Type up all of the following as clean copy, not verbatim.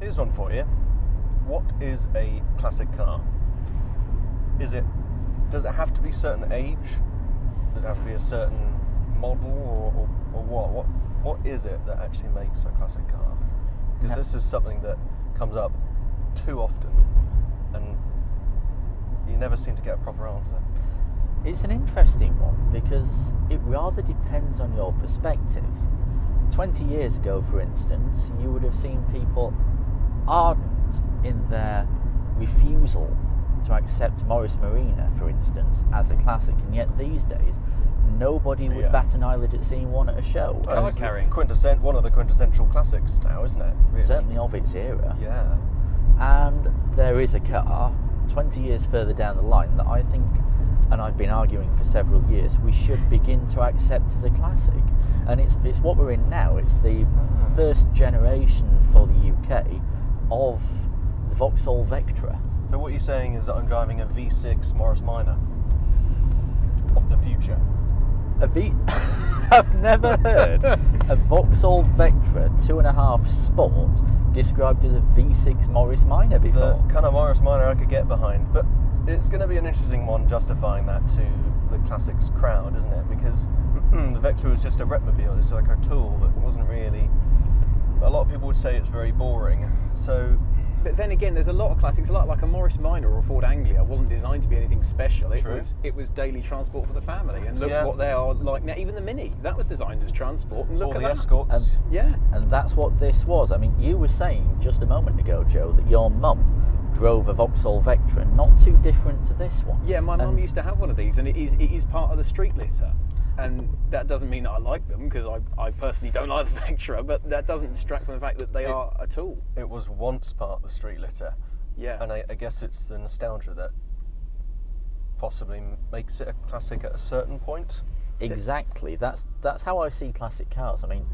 Here's one for you. What is a classic car? Does it have to be a certain age? Does it have to be a certain model, or what? What is it that actually makes a classic car? Because this is something that comes up too often, and you never seem to get a proper answer. It's an interesting one because it rather depends on your perspective. 20 years ago, for instance, you would have seen people ardent in their refusal to accept Morris Marina, for instance, as a classic, and yet these days nobody would bat an eyelid at seeing one at a show. Car carrying, one of the quintessential classics now, isn't it? Really? Certainly of its era. Yeah. And there is a car 20 years further down the line that I think, and I've been arguing for several years, we should begin to accept as a classic. And it's what we're in now. It's the first generation for the UK of the Vauxhall Vectra. So what you're saying is that I'm driving a V6 Morris Minor of the future. I've never heard a Vauxhall Vectra 2.5 Sport described as a V6 Morris Minor before. It's the kind of Morris Minor I could get behind, but it's going to be an interesting one justifying that to the classics crowd, isn't it? Because the Vectra was just a repmobile. It's like a tool that wasn't really. A lot of people would say it's very boring. So. But then again, there's a lot of classics, like a Morris Minor or a Ford Anglia wasn't designed to be anything special. It was daily transport for the family, and look what they are like now. Even the Mini, that was designed as transport, and look at the that. Escorts. And that's what this was. I mean, you were saying just a moment ago, Joe, that your mum drove a Vauxhall Vectra, not too different to this one. Yeah, my mum used to have one of these, and it is part of the street litter. And that doesn't mean that I like them, because I personally don't like the Vectra, but that doesn't distract from the fact that they are a tool. It was once part of the street litter. Yeah. And I guess it's the nostalgia that possibly makes it a classic at a certain point. Exactly. That's how I see classic cars. I mean,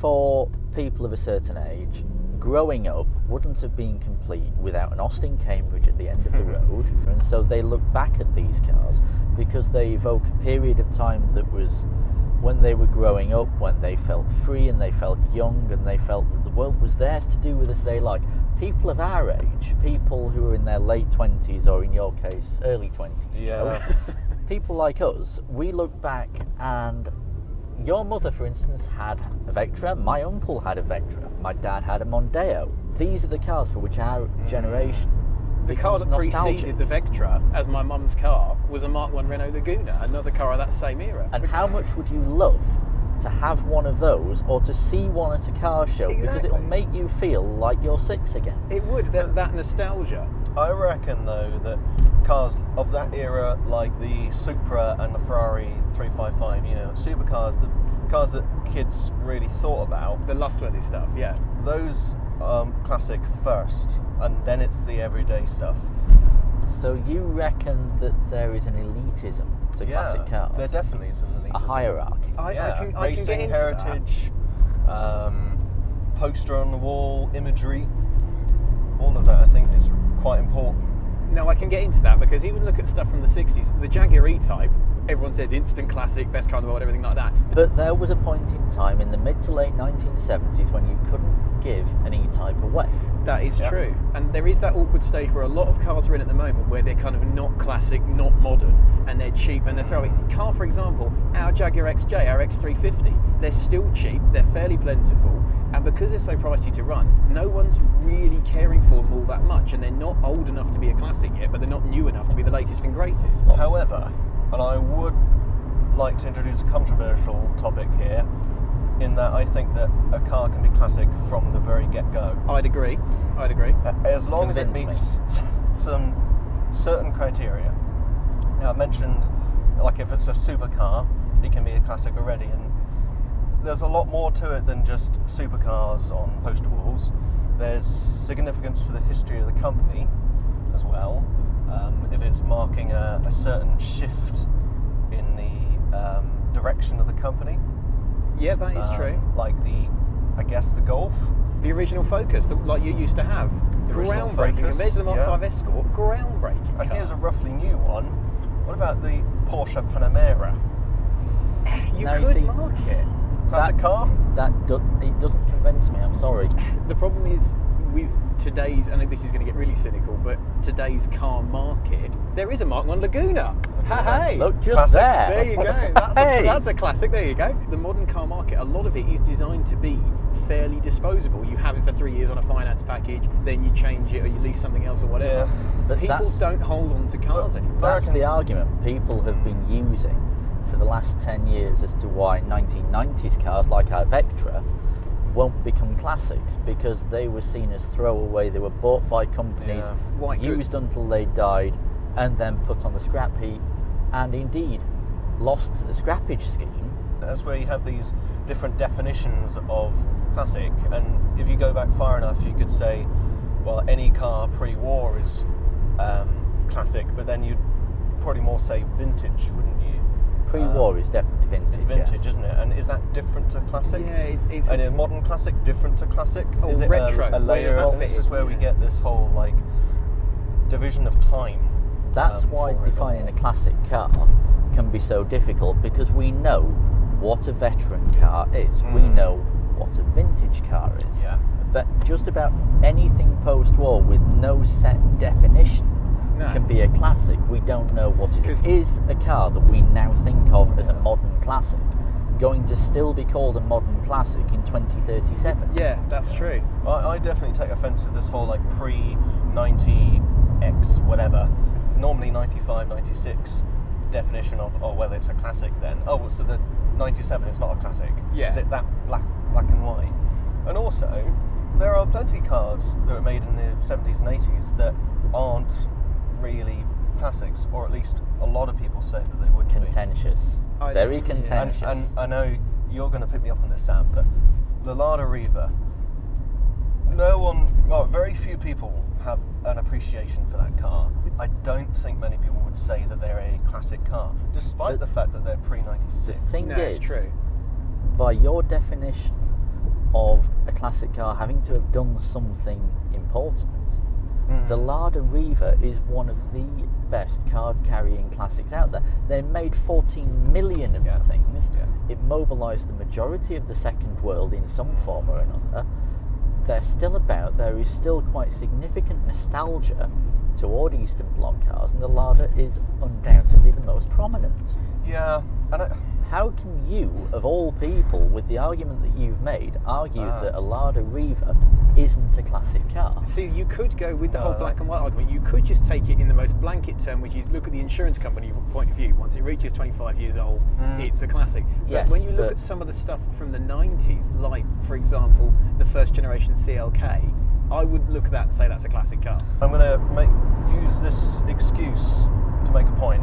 for people of a certain age, growing up wouldn't have been complete without an Austin Cambridge at the end of the road, and so they look back at these cars because they evoke a period of time that was when they were growing up, when they felt free and they felt young and they felt that the world was theirs to do with as they like. People of our age, people who are in their late 20s, or in your case early 20s, Joe, people like us, we look back, and your mother, for instance, had a Vectra, my uncle had a Vectra, my dad had a Mondeo. These are the cars for which our generation The car that preceded the Vectra as my mum's car was a Mark I Renault Laguna, another car of that same era. And how much would you love to have one of those, or to see one at a car show? Exactly. Because it will make you feel like you're 6 again. It would, that nostalgia. I reckon, though, that cars of that era, like the Supra and the Ferrari 355, supercars, the cars that kids really thought about. The lustworthy stuff, yeah. Those classic first, and then it's the everyday stuff. So you reckon that there is an elitism to classic cars? There definitely is an elitism. A hierarchy. I can Racing get into heritage, poster on the wall, imagery, all of that I think is quite important. No, I can get into that, because even look at stuff from the 60s, the Jaguar E-Type, everyone says instant classic, best car in the world, everything like that. But there was a point in time in the mid to late 1970s when you couldn't give an E-Type away. That is true. And there is that awkward stage where a lot of cars are in at the moment where they're kind of not classic, not modern, and they're cheap and they're throwing. Car, for example, our Jaguar XJ, our X350, they're still cheap, they're fairly plentiful, and because they're so pricey to run, no one's really caring for them all that much, and they're not old enough to be a classic yet, but they're not new enough to be the latest and greatest. However, and I would like to introduce a controversial topic here, in that I think that a car can be classic from the very get-go. I'd agree. As long as it meets some certain criteria. Now, I mentioned, like, if it's a supercar, it can be a classic already, and there's a lot more to it than just supercars on poster walls. There's significance for the history of the company as well. If it's marking a certain shift in the direction of the company. Yeah, that is true. Like the Golf. The original Focus, like you used to have. Groundbreaking. Focus, Compared to the Mark V Escort, groundbreaking. And here's a roughly new one. What about the Porsche Panamera? You could mark it. Classic car? It doesn't convince me, I'm sorry. The problem is, with today's, I know this is going to get really cynical, but today's car market, there is a Mark 1 Laguna. Hey, Look, just Classic. there you go. Hey. That's a classic. There you go. The modern car market, a lot of it is designed to be fairly disposable. You have it for 3 years on a finance package, then you change it or you lease something else or whatever. Yeah. But People that's- don't hold on to cars anymore. That's the argument people have been using for the last 10 years as to why 1990s cars like our Vectra won't become classics, because they were seen as throwaway. They were bought by companies, White used goods. until they died, and then put on the scrap heap, and indeed lost to the scrappage scheme. That's where you have these different definitions of classic, and if you go back far enough, you could say, well, any car pre-war is classic, but then you'd probably more say vintage, wouldn't you? Pre-war is definitely vintage. It's vintage, yes. isn't it? And is that different to classic? Yeah, it's And is modern classic different to classic? Oh, is it retro, a where does layer? that And this fit is in? where we Yeah. get this whole like division of time. That's why for it defining all. a classic car can be so difficult, because we know what a veteran car is. We know what a vintage car is. Yeah. But just about anything post-war with no set definition No. can be a classic. We don't know what it is. 'Cause- Is a car that we now think of as a modern classic going to still be called a modern classic in 2037? Yeah, that's true. I definitely take offence with this whole like pre-90X whatever, normally 95, 96 definition of, oh well, it's a classic then. Oh, so the 97 is not a classic. Yeah. Is it that black and white? And also, there are plenty of cars that were made in the 70s and 80s that aren't really classics, or at least a lot of people say that they would be. Contentious. I- Very yeah. contentious. And I know you're going to pick me up on this, Sam, but the Lada Riva, very few people have an appreciation for that car. I don't think many people would say that they're a classic car, despite the fact that they're pre-96. The thing No, is, it's true. by your definition of a classic car having to have done something important, the Lada Riva is one of the best card-carrying classics out there. They made 14 million of the things. Yeah. It mobilised the majority of the second world in some form or another. They're still about. There is still quite significant nostalgia toward Eastern Bloc cars, and the Lada is undoubtedly the most prominent. Yeah, and How can you, of all people, with the argument that you've made, argue that a Lada Riva isn't a classic car? See, you could go with the whole black and white argument. You could just take it in the most blanket term, which is look at the insurance company point of view. Once it reaches 25 years old, it's a classic. Yes, but when you look but- at some of the stuff from the 90s, like, for example, the first generation CLK, I would look at that and say that's a classic car. I'm going to use this excuse to make a point.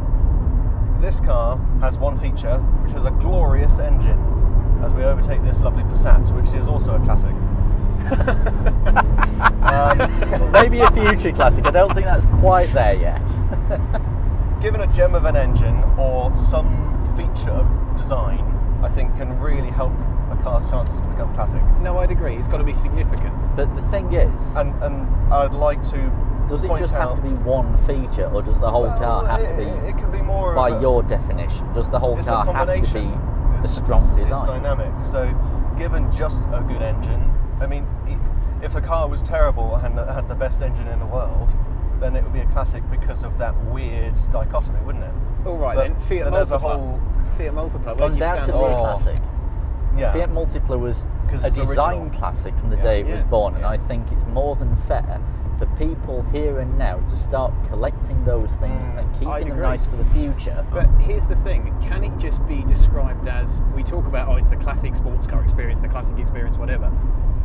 This car has one feature, which is a glorious engine, as we overtake this lovely Passat, which is also a classic. Maybe a future classic. I don't think that's quite there yet. Given a gem of an engine or some feature of design, I think can really help a car's chances to become classic. No, I'd agree. It's got to be significant. But the thing is, And I'd like to does it point just out, have to be one feature, or does the whole car have to be, It can be more by of a, your definition, does the whole it's a car have to combination. be a It's- strong it's design? dynamic. So, given just a good engine, I mean, if a car was terrible and had the best engine in the world, then it would be a classic because of that weird dichotomy, wouldn't it? All right, But then. Fiat there's a Multipla. whole, Fiat Multipla. Where do you stand Undoubtedly on a Oh. classic. yeah. Fiat Multipla was 'Cause a it's design original. classic from the Yeah. day it was Yeah. born, and Yeah. I think it's more than fair for people here and now to start collecting those things and I'd keeping them agree. nice for the future. But here's the thing, can it just be described as, we talk about, oh, it's the classic sports car experience, the classic experience, whatever.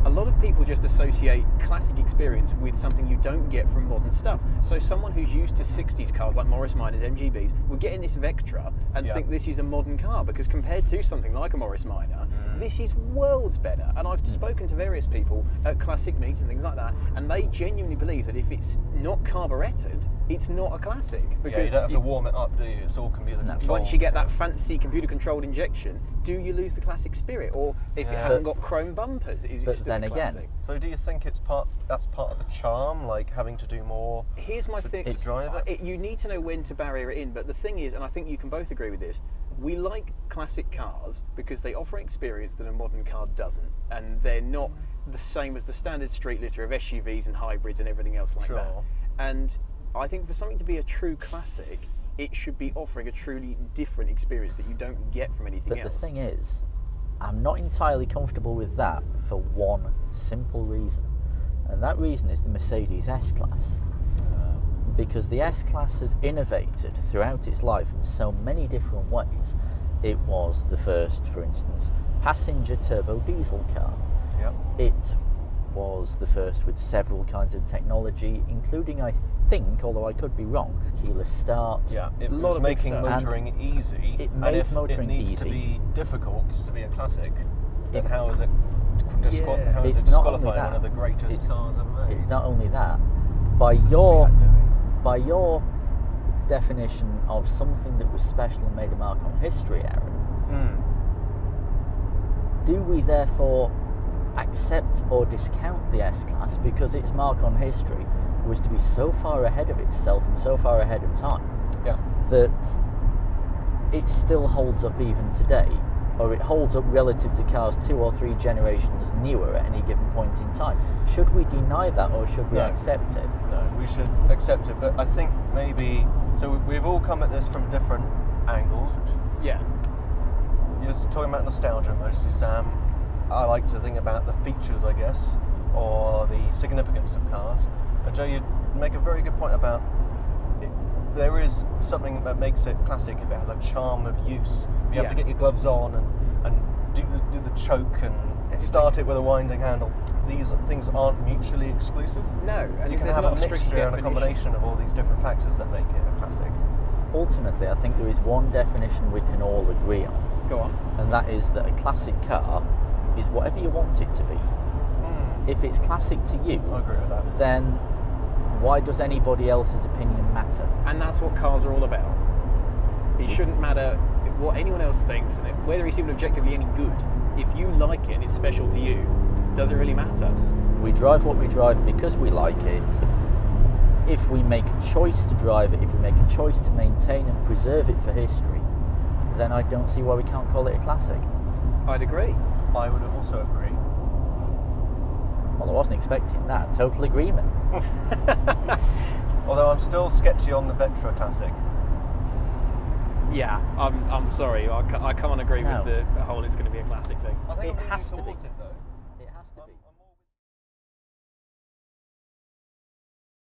A lot of people just associate classic experience with something you don't get from modern stuff. So someone who's used to 60s cars like Morris Minors, MGBs, will get in this Vectra and think this is a modern car, because compared to something like a Morris Minor, this is worlds better. And I've spoken to various people at classic meets and things like that, and they genuinely believe that if it's not carburetted, it's not a classic. Yeah, you don't have to warm it up, do you? It's all computer controlled. Once you get that fancy computer-controlled injection, do you lose the classic spirit? Or if it Yeah. hasn't got chrome bumpers, is it But still then a again, classic? So do you think that's part of the charm, like having to do more Here's my to, thing. to drive it? You need to know when to barrier it in, but the thing is, and I think you can both agree with this, we like classic cars because they offer an experience that a modern car doesn't, and they're not the same as the standard street litter of SUVs and hybrids and everything else like that. And I think for something to be a true classic, it should be offering a truly different experience that you don't get from anything else. But the thing is, I'm not entirely comfortable with that for one simple reason. And that reason is the Mercedes S-Class. Because the S-Class has innovated throughout its life in so many different ways. It was the first, for instance, passenger turbo diesel car. Yep. It was the first with several kinds of technology, including, I think, although I could be wrong, keyless start. Yeah, it was making motoring easy. It made motoring easy. It needs easy. to be difficult to be a classic. Then how is it It's disqualifying one of the greatest cars ever made? It's not only that. By your definition of something that was special and made a mark on history, Aaron, do we therefore accept or discount the S-Class because its mark on history was to be so far ahead of itself and so far ahead of time that it still holds up even today, or it holds up relative to cars 2 or 3 generations newer at any given point in time? Should we deny that, or should we accept it? No, we should accept it, but I think maybe, so we've all come at this from different angles. You're just talking about nostalgia mostly, Sam. I like to think about the features, I guess, or the significance of cars. And Joe, you make a very good point about it. There is something that makes it classic if it has a charm of use. You have to get your gloves on and do the choke and start it with a winding handle. These things aren't mutually exclusive. No, and you can have a mixture and a combination of all these different factors that make it a classic. Ultimately, I think there is one definition we can all agree on. Go on. And that is that a classic car is whatever you want it to be. If it's classic to you, I agree with that. Then why does anybody else's opinion matter? And that's what cars are all about. It shouldn't matter what anyone else thinks, whether it's even objectively any good. If you like it and it's special to you, does it really matter? We drive what we drive because we like it. If we make a choice to drive it, if we make a choice to maintain and preserve it for history, then I don't see why we can't call it a classic. I'd agree. I would also agree. Well, I wasn't expecting that. Total agreement. Although I'm still sketchy on the Vectra Classic. Yeah, I'm sorry. I can't agree with the whole it's going to be a classic thing. I think It has to be. It, though.